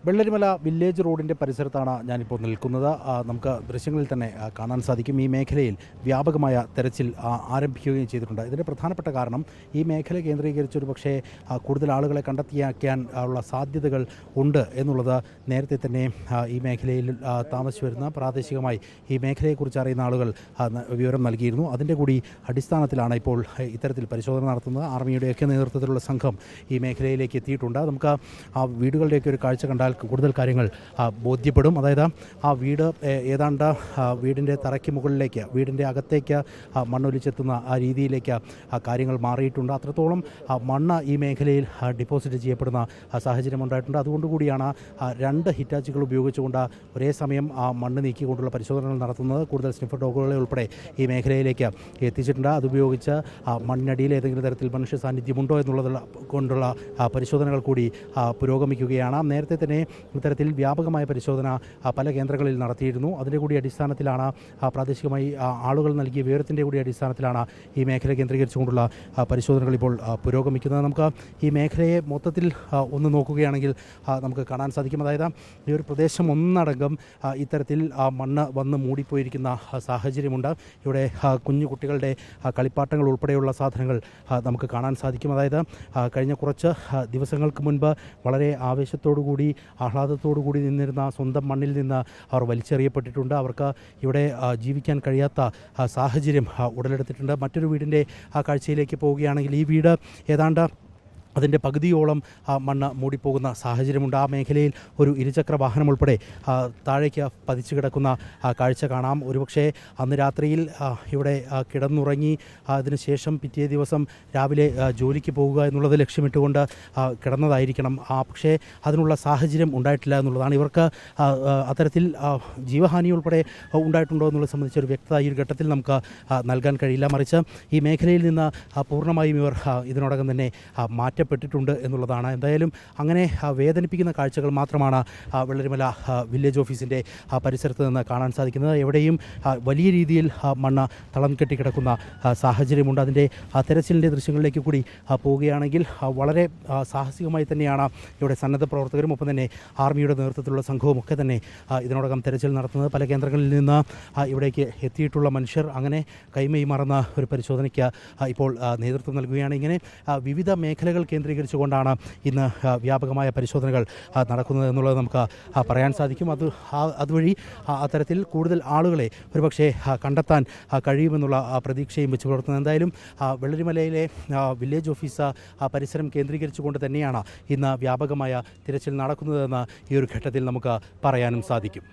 Vellarimala village റോഡിൻ്റെ പരിസരത്താണ് ഞാനിപ്പോൾ നിൽക്കുന്നത്. നമുക്ക് ദൃശ്യങ്ങളിൽ തന്നെ കാണാൻ സാധിക്കും ഈ മേഖലയിൽ വ്യാപകമായ തെരച്ചിൽ ആരംഭിക്കുകയും ചെയ്തിട്ടുണ്ട്. ഇതിൻ്റെ പ്രധാനപ്പെട്ട കാരണം ഈ മേഖല കേന്ദ്രീകരിച്ചൊരു പക്ഷേ കൂടുതൽ ആളുകളെ കണ്ടെത്തിയാക്കാൻ ഉള്ള സാധ്യതകൾ ഉണ്ട് എന്നുള്ളത് നേരത്തെ തന്നെ ഈ മേഖലയിൽ താമസിച്ചു വരുന്ന പ്രാദേശികമായി ഈ മേഖലയെക്കുറിച്ച് അറിയുന്ന ആളുകൾ വിവരം നൽകിയിരുന്നു. അതിൻ്റെ കൂടി അടിസ്ഥാനത്തിലാണ് ഇപ്പോൾ ഇത്തരത്തിൽ പരിശോധന നടത്തുന്നത്. ആർമിയുടെയൊക്കെ നേതൃത്വത്തിലുള്ള സംഘം ഈ മേഖലയിലേക്ക് എത്തിയിട്ടുണ്ട്. നമുക്ക് ആ വീടുകളുടെയൊക്കെ ഒരു കാഴ്ച കണ്ടാൽ കൂടുതൽ കാര്യങ്ങൾ ബോധ്യപ്പെടും. അതായത് ആ വീട് ഏതാണ്ട് വീടിൻ്റെ തറയ്ക്ക് മുകളിലേക്ക് വീടിൻ്റെ അകത്തേക്ക് മണ്ണൊലിച്ചെത്തുന്ന ആ രീതിയിലേക്ക് കാര്യങ്ങൾ മാറിയിട്ടുണ്ട്. അത്രത്തോളം മണ്ണ് ഈ മേഖലയിൽ ഡിപ്പോസിറ്റ് ചെയ്യപ്പെടുന്ന സാഹചര്യം ഉണ്ടായിട്ടുണ്ട്. അതുകൊണ്ടുകൂടിയാണ് 2 ഹിറ്റാച്ചുകൾ ഉപയോഗിച്ചുകൊണ്ട് ഒരേ സമയം മണ്ണ് നീക്കിക്കൊണ്ടുള്ള പരിശോധനകൾ നടത്തുന്നത്. കൂടുതൽ സ്നിഫർ ഡോഗുകളെ ഉൾപ്പെടെ ഈ മേഖലയിലേക്ക് എത്തിച്ചിട്ടുണ്ട്. അതുപയോഗിച്ച് മണ്ണിനടിയിൽ ഏതെങ്കിലും തരത്തിൽ മനുഷ്യ സാന്നിധ്യമുണ്ടോ എന്നുള്ളതുള്ള കൊണ്ടുള്ള പരിശോധനകൾ കൂടി പുരോഗമിക്കുകയാണ്. നേരത്തെ തന്നെ ഇത്തരത്തിൽ വ്യാപകമായ പരിശോധന പല കേന്ദ്രങ്ങളിൽ നടത്തിയിരുന്നു. അതിൻ്റെ കൂടി അടിസ്ഥാനത്തിലാണ് പ്രാദേശികമായി ആളുകൾ നൽകിയ വിവരത്തിൻ്റെ കൂടി അടിസ്ഥാനത്തിലാണ് ഈ മേഖല കേന്ദ്രീകരിച്ചുകൊണ്ടുള്ള പരിശോധനകൾ ഇപ്പോൾ പുരോഗമിക്കുന്നത്. നമുക്ക് ഈ മേഖലയെ മൊത്തത്തിൽ ഒന്ന് നോക്കുകയാണെങ്കിൽ നമുക്ക് കാണാൻ സാധിക്കും. അതായത് ഈ ഒരു പ്രദേശം ഒന്നടങ്കം ഇത്തരത്തിൽ മണ്ണ് വന്ന് മൂടിപ്പോയിരിക്കുന്ന സാഹചര്യമുണ്ട്. ഇവിടെ കുഞ്ഞു കുട്ടികളുടെ കളിപ്പാട്ടങ്ങൾ ഉൾപ്പെടെയുള്ള സാധനങ്ങൾ നമുക്ക് കാണാൻ സാധിക്കും. അതായത് കഴിഞ്ഞ കുറച്ച് ദിവസങ്ങൾക്ക് മുൻപ് വളരെ ആവേശത്തോടുകൂടി ആഹ്ലാദത്തോടു കൂടി നിന്നിരുന്ന സ്വന്തം മണ്ണിൽ നിന്ന് അവർ വലിച്ചെറിയപ്പെട്ടിട്ടുണ്ട്. അവർക്ക് ഇവിടെ ജീവിക്കാൻ കഴിയാത്ത സാഹചര്യം ഉടലെടുത്തിട്ടുണ്ട്. മറ്റൊരു വീടിൻ്റെ കാഴ്ചയിലേക്ക് പോവുകയാണെങ്കിൽ ഈ വീട് ഏതാണ്ട് അതിൻ്റെ പകുതിയോളം മണ്ണ് മൂടിപ്പോകുന്ന സാഹചര്യമുണ്ട്. ആ മേഖലയിൽ ഒരു ഇരുചക്ര വാഹനം ഉൾപ്പെടെ താഴേക്ക് പതിച്ചു കിടക്കുന്ന കാഴ്ച കാണാം. ഒരുപക്ഷെ അന്ന് രാത്രിയിൽ ഇവിടെ കിടന്നുറങ്ങി അതിനുശേഷം പിറ്റേ ദിവസം രാവിലെ ജോലിക്ക് പോകുക എന്നുള്ളത് ലക്ഷ്യമിട്ടുകൊണ്ട് കിടന്നതായിരിക്കണം. പക്ഷേ അതിനുള്ള സാഹചര്യം ഉണ്ടായിട്ടില്ല എന്നുള്ളതാണ്. ഇവർക്ക് അത്തരത്തിൽ ജീവഹാനി ഉൾപ്പെടെ ഉണ്ടായിട്ടുണ്ടോ എന്നുള്ളത് സംബന്ധിച്ചൊരു വ്യക്തത ഈ ഒരു ഘട്ടത്തിൽ നമുക്ക് നൽകാൻ കഴിയില്ല. മറിച്ച് ഈ മേഖലയിൽ നിന്ന് പൂർണ്ണമായും ഇവർ ഇതിനോടകം തന്നെ മാറ്റപ്പെട്ടിട്ടുണ്ട് എന്നുള്ളതാണ്. എന്തായാലും അങ്ങനെ വേദനിപ്പിക്കുന്ന കാഴ്ചകൾ മാത്രമാണ് വെള്ളരിമല വില്ലേജ് ഓഫീസിൻ്റെ പരിസരത്ത് നിന്ന് കാണാൻ സാധിക്കുന്നത്. എവിടെയും വലിയ രീതിയിൽ മണ്ണ് തളം കെട്ടിക്കിടക്കുന്ന സാഹചര്യമുണ്ട്. അതിൻ്റെ തെരച്ചിലിൻ്റെ ദൃശ്യങ്ങളിലേക്ക് കൂടി പോവുകയാണെങ്കിൽ വളരെ സാഹസികമായി തന്നെയാണ് ഇവിടെ സന്നദ്ധ പ്രവർത്തകരും ഒപ്പം തന്നെ ആർമിയുടെ നേതൃത്വത്തിലുള്ള സംഘവും ഒക്കെ തന്നെ ഇതിനോടകം തെരച്ചിൽ നടത്തുന്നത്. പല കേന്ദ്രങ്ങളിൽ നിന്ന് ഇവിടേക്ക് എത്തിയിട്ടുള്ള മനുഷ്യർ അങ്ങനെ കൈമൈ മറന്ന ഒരു പരിശോധനയ്ക്ക് ഇപ്പോൾ നേതൃത്വം നൽകുകയാണ്. ഇങ്ങനെ വിവിധ മേഖലകൾ കേന്ദ്രീകരിച്ചുകൊണ്ടാണ് ഇന്ന് വ്യാപകമായ പരിശോധനകൾ നടക്കുന്നത് എന്നുള്ളത് നമുക്ക് പറയാൻ സാധിക്കും. അതുവഴി അത്തരത്തിൽ കൂടുതൽ ആളുകളെ ഒരുപക്ഷെ കണ്ടെത്താൻ കഴിയുമെന്നുള്ള പ്രതീക്ഷയും വെച്ച് പുലർത്തുന്നത്. എന്തായാലും വെള്ളരിമലയിലെ വില്ലേജ് ഓഫീസ് പരിസരം കേന്ദ്രീകരിച്ചുകൊണ്ട് തന്നെയാണ് ഇന്ന് വ്യാപകമായ തിരച്ചിൽ നടക്കുന്നതെന്ന് ഈ ഒരു ഘട്ടത്തിൽ നമുക്ക് പറയാനും സാധിക്കും.